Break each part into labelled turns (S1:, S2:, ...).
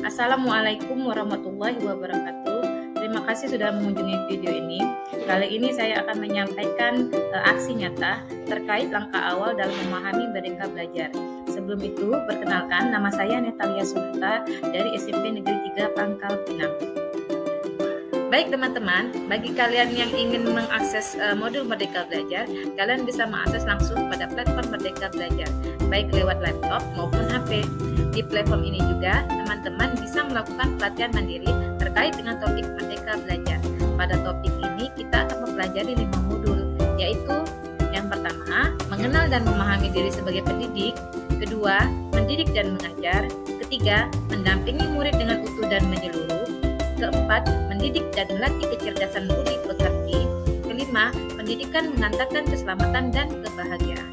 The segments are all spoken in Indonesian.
S1: Assalamualaikum warahmatullahi wabarakatuh. Terima kasih sudah mengunjungi video ini. Kali ini saya akan menyampaikan aksi nyata terkait langkah awal dalam memahami Merdeka Belajar. Sebelum itu, perkenalkan, nama saya Natalia Sunata dari SMP Negeri 3 Pangkal Pinang. Baik teman-teman, bagi kalian yang ingin mengakses modul Merdeka Belajar, kalian bisa mengakses langsung pada platform Merdeka Belajar, baik lewat laptop maupun HP. Di platform ini juga, teman-teman bisa melakukan pelatihan mandiri terkait dengan topik Merdeka Belajar. Pada topik ini, kita akan mempelajari 5 modul, yaitu yang pertama, mengenal dan memahami diri sebagai pendidik. Kedua, mendidik dan mengajar. Ketiga, mendampingi murid dengan utuh dan menyeluruh. Keempat, mendidik dan melatih kecerdasan budi pekerti. Kelima, pendidikan mengantarkan keselamatan dan kebahagiaan.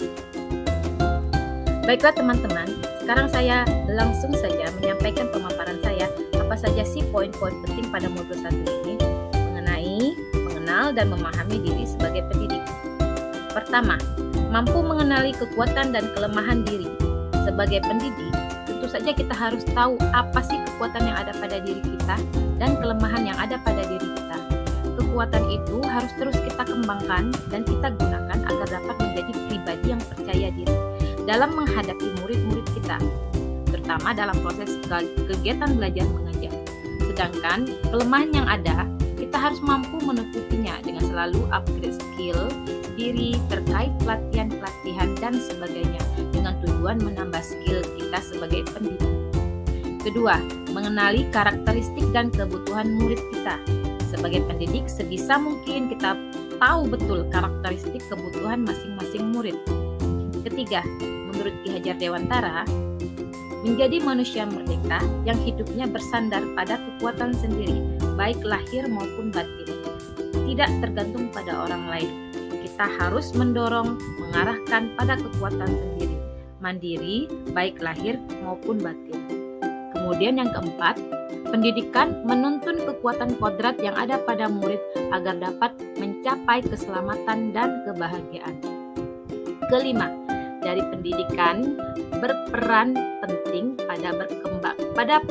S1: Baiklah teman-teman, sekarang saya langsung saja menyampaikan pemaparan saya apa saja sih poin-poin penting pada modul 1 ini mengenai mengenal dan memahami diri sebagai pendidik. Pertama, mampu mengenali kekuatan dan kelemahan diri. Sebagai pendidik, tentu saja kita harus tahu apa sih kekuatan yang ada pada diri kita dan kelemahan yang ada pada diri kita. Kekuatan itu harus terus kita kembangkan dan kita gunakan agar dapat menjadi pribadi yang percaya diri dalam menghadapi murid-murid kita, terutama dalam proses kegiatan belajar mengajar. Sedangkan kelemahan yang ada, kita harus mampu menutupinya dengan selalu upgrade skill diri terkait pelatihan-pelatihan dan sebagainya dengan tujuan menambah skill kita sebagai pendidik. Kedua, mengenali karakteristik dan kebutuhan murid kita. Sebagai pendidik, sebisa mungkin kita tahu betul karakteristik kebutuhan masing-masing murid. Ketiga, menurut Ki Hajar Dewantara, menjadi manusia merdeka yang hidupnya bersandar pada kekuatan sendiri, baik lahir maupun batin, tidak tergantung pada orang lain. Kita harus mendorong, mengarahkan pada kekuatan sendiri, mandiri, baik lahir maupun batin. Kemudian yang keempat, pendidikan menuntun kekuatan kodrat yang ada pada murid agar dapat mencapai keselamatan dan kebahagiaan. Kelima, dari pendidikan berperan penting pada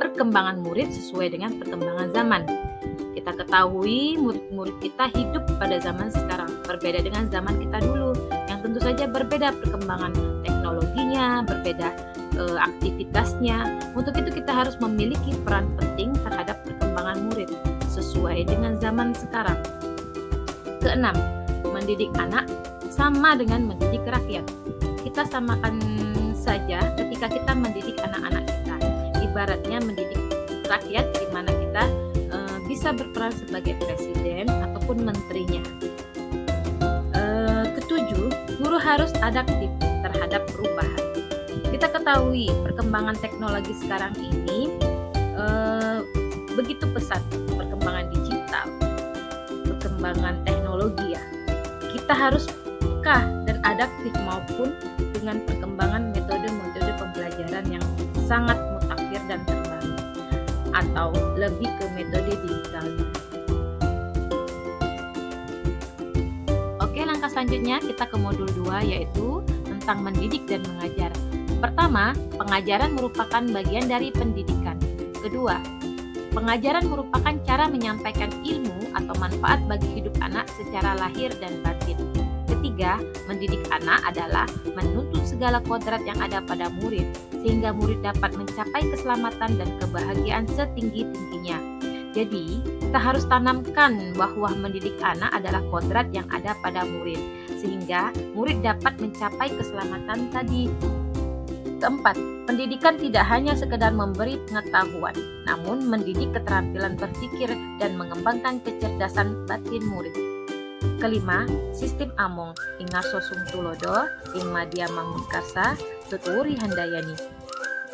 S1: perkembangan murid sesuai dengan perkembangan zaman. Kita ketahui murid-murid kita hidup pada zaman sekarang, berbeda dengan zaman kita dulu, yang tentu saja berbeda perkembangan teknologinya, berbeda aktivitasnya. Untuk itu kita harus memiliki peran penting terhadap perkembangan murid sesuai dengan zaman sekarang. Keenam, mendidik anak sama dengan mendidik rakyat. Kita samakan saja ketika kita mendidik anak-anak kita. Ibaratnya mendidik rakyat di mana kita bisa berperan sebagai presiden ataupun menterinya. Ketujuh, guru harus adaptif terhadap perubahan. Kita ketahui perkembangan teknologi sekarang ini begitu pesat, perkembangan digital, perkembangan teknologi ya. Kita harus peka dan adaptif maupun dengan perkembangan metode-metode pembelajaran yang sangat mutakhir dan terbaru, atau lebih ke metode digital. Oke, langkah selanjutnya kita ke modul 2 yaitu tentang mendidik dan mengajar. Pertama, pengajaran merupakan bagian dari pendidikan. Kedua, pengajaran merupakan cara menyampaikan ilmu atau manfaat bagi hidup anak secara lahir dan batin. Ketiga, mendidik anak adalah menuntut segala kodrat yang ada pada murid, sehingga murid dapat mencapai keselamatan dan kebahagiaan setinggi-tingginya. Jadi, kita harus tanamkan bahwa mendidik anak adalah kodrat yang ada pada murid, sehingga murid dapat mencapai keselamatan tadi. Keempat, pendidikan tidak hanya sekedar memberi pengetahuan, namun mendidik keterampilan berpikir dan mengembangkan kecerdasan batin murid. Kelima, sistem among ingarso sungtulodo ing madya mangkarsa tuturi handayani.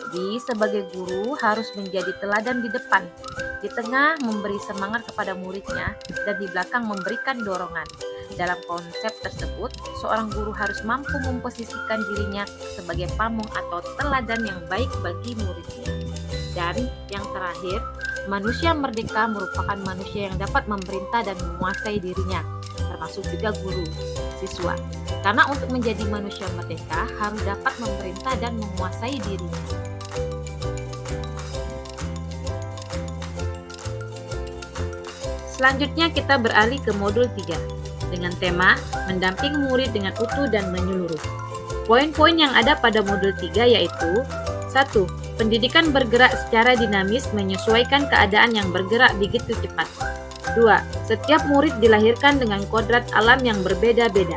S1: Jadi sebagai guru harus menjadi teladan di depan, di tengah memberi semangat kepada muridnya, dan di belakang memberikan dorongan. Dalam konsep tersebut, seorang guru harus mampu memposisikan dirinya sebagai pamong atau teladan yang baik bagi muridnya. Dan yang terakhir, manusia merdeka merupakan manusia yang dapat memerintah dan menguasai dirinya, termasuk juga guru, siswa. Karena untuk menjadi manusia merdeka harus dapat memerintah dan menguasai dirinya. Selanjutnya kita beralih ke modul 3 dengan tema mendampingi murid dengan utuh dan menyeluruh. Poin-poin yang ada pada modul 3 yaitu 1. Pendidikan bergerak secara dinamis menyesuaikan keadaan yang bergerak begitu cepat. 2. Setiap murid dilahirkan dengan kodrat alam yang berbeda-beda.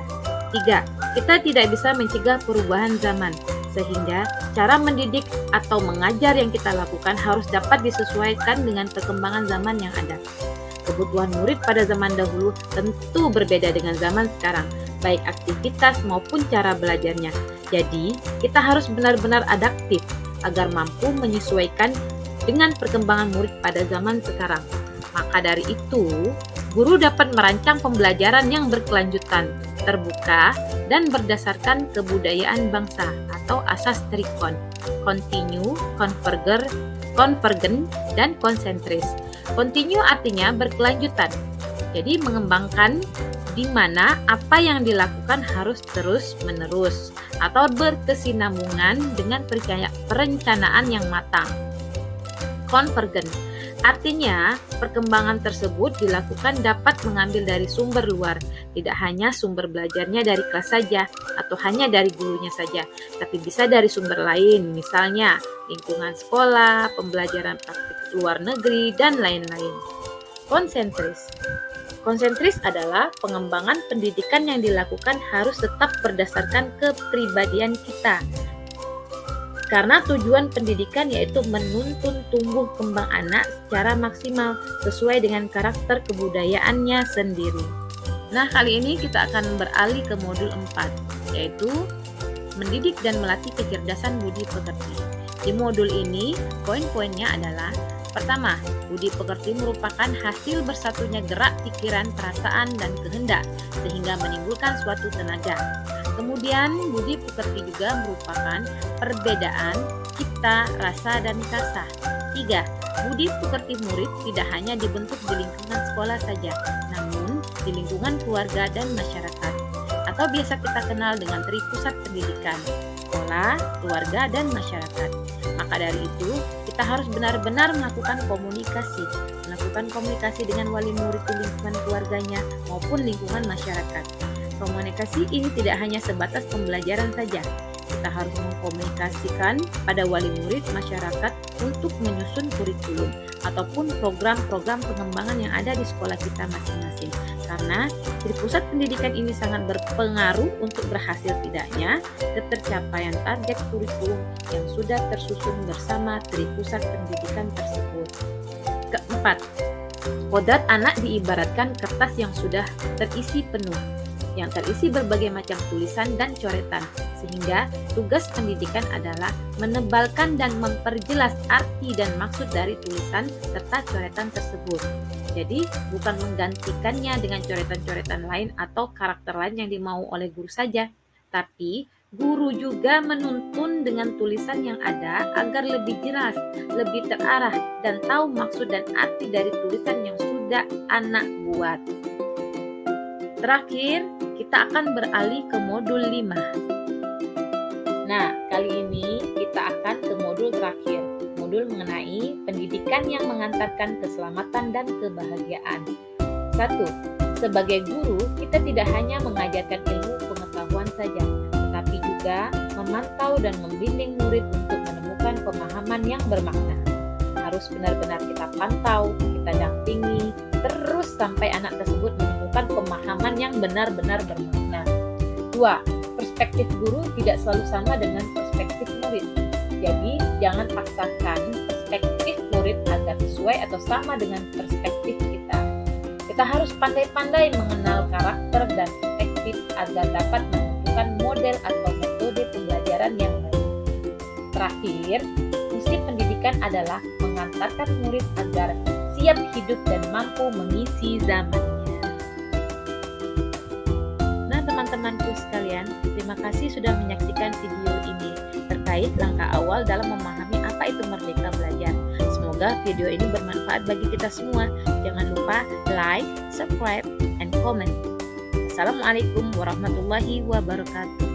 S1: 3. Kita tidak bisa mencegah perubahan zaman, sehingga cara mendidik atau mengajar yang kita lakukan harus dapat disesuaikan dengan perkembangan zaman yang ada. Kebutuhan murid pada zaman dahulu tentu berbeda dengan zaman sekarang, baik aktivitas maupun cara belajarnya. Jadi, kita harus benar-benar adaptif agar mampu menyesuaikan dengan perkembangan murid pada zaman sekarang. Maka dari itu, guru dapat merancang pembelajaran yang berkelanjutan, terbuka, dan berdasarkan kebudayaan bangsa atau asas trikon, continue, convergent, dan konsentris. Continue artinya berkelanjutan, jadi mengembangkan di mana apa yang dilakukan harus terus-menerus atau berkesinambungan dengan perencanaan yang matang. Convergent artinya perkembangan tersebut dilakukan dapat mengambil dari sumber luar, tidak hanya sumber belajarnya dari kelas saja atau hanya dari gurunya saja, tapi bisa dari sumber lain, misalnya lingkungan sekolah, pembelajaran praktik luar negeri, dan lain-lain. Konsentris adalah pengembangan pendidikan yang dilakukan harus tetap berdasarkan kepribadian kita. Karena tujuan pendidikan yaitu menuntun tumbuh kembang anak secara maksimal sesuai dengan karakter kebudayaannya sendiri. Nah, kali ini kita akan beralih ke modul 4, yaitu mendidik dan melatih kecerdasan budi pekerti. Di modul ini, poin-poinnya adalah: pertama, budi pekerti merupakan hasil bersatunya gerak pikiran, perasaan, dan kehendak sehingga menimbulkan suatu tenaga. Kemudian, budi pekerti juga merupakan perbedaan cipta, rasa, dan kasa. 3. Budi pekerti murid tidak hanya dibentuk di lingkungan sekolah saja, namun di lingkungan keluarga dan masyarakat, atau biasa kita kenal dengan tripusat pendidikan, sekolah, keluarga, dan masyarakat. Maka dari itu, kita harus benar-benar melakukan komunikasi dengan wali murid di lingkungan keluarganya maupun lingkungan masyarakat. Komunikasi ini tidak hanya sebatas pembelajaran saja. Kita harus mengkomunikasikan pada wali murid masyarakat untuk menyusun kurikulum ataupun program-program pengembangan yang ada di sekolah kita masing-masing. Karena di pusat pendidikan ini sangat berpengaruh untuk berhasil tidaknya ketercapaian target kurikulum yang sudah tersusun bersama tripusat pendidikan tersebut. Keempat, kodrat anak diibaratkan kertas yang sudah terisi penuh, yang terisi berbagai macam tulisan dan coretan, sehingga tugas pendidikan adalah menebalkan dan memperjelas arti dan maksud dari tulisan serta coretan tersebut. Jadi, bukan menggantikannya dengan coretan-coretan lain atau karakter lain yang dimau oleh guru saja, tapi guru juga menuntun dengan tulisan yang ada agar lebih jelas, lebih terarah, dan tahu maksud dan arti dari tulisan yang sudah anak buat. Terakhir, kita akan beralih ke modul 5. Nah, kali ini kita akan ke modul terakhir, modul mengenai pendidikan yang mengantarkan keselamatan dan kebahagiaan. 1. Sebagai guru, kita tidak hanya mengajarkan ilmu pengetahuan saja, tetapi juga memantau dan membimbing murid untuk menemukan pemahaman yang bermakna. Harus benar-benar kita pantau, kita dampingi, terus sampai anak tersebut menemukan pemahaman yang benar-benar bermakna. 2. Perspektif guru tidak selalu sama dengan perspektif murid. Jadi, jangan paksakan perspektif murid agar sesuai atau sama dengan perspektif kita. Kita harus pandai-pandai mengenal karakter dan perspektif agar dapat menentukan model atau metode pembelajaran yang baik. Terakhir, fungsi pendidikan adalah mengantarkan murid agar siap hidup dan mampu mengisi zamannya. Nah, teman-temanku sekalian, terima kasih sudah menyaksikan video ini terkait langkah awal dalam memahami apa itu merdeka belajar. Semoga video ini bermanfaat bagi kita semua. Jangan lupa like, subscribe, and comment. Assalamualaikum warahmatullahi wabarakatuh.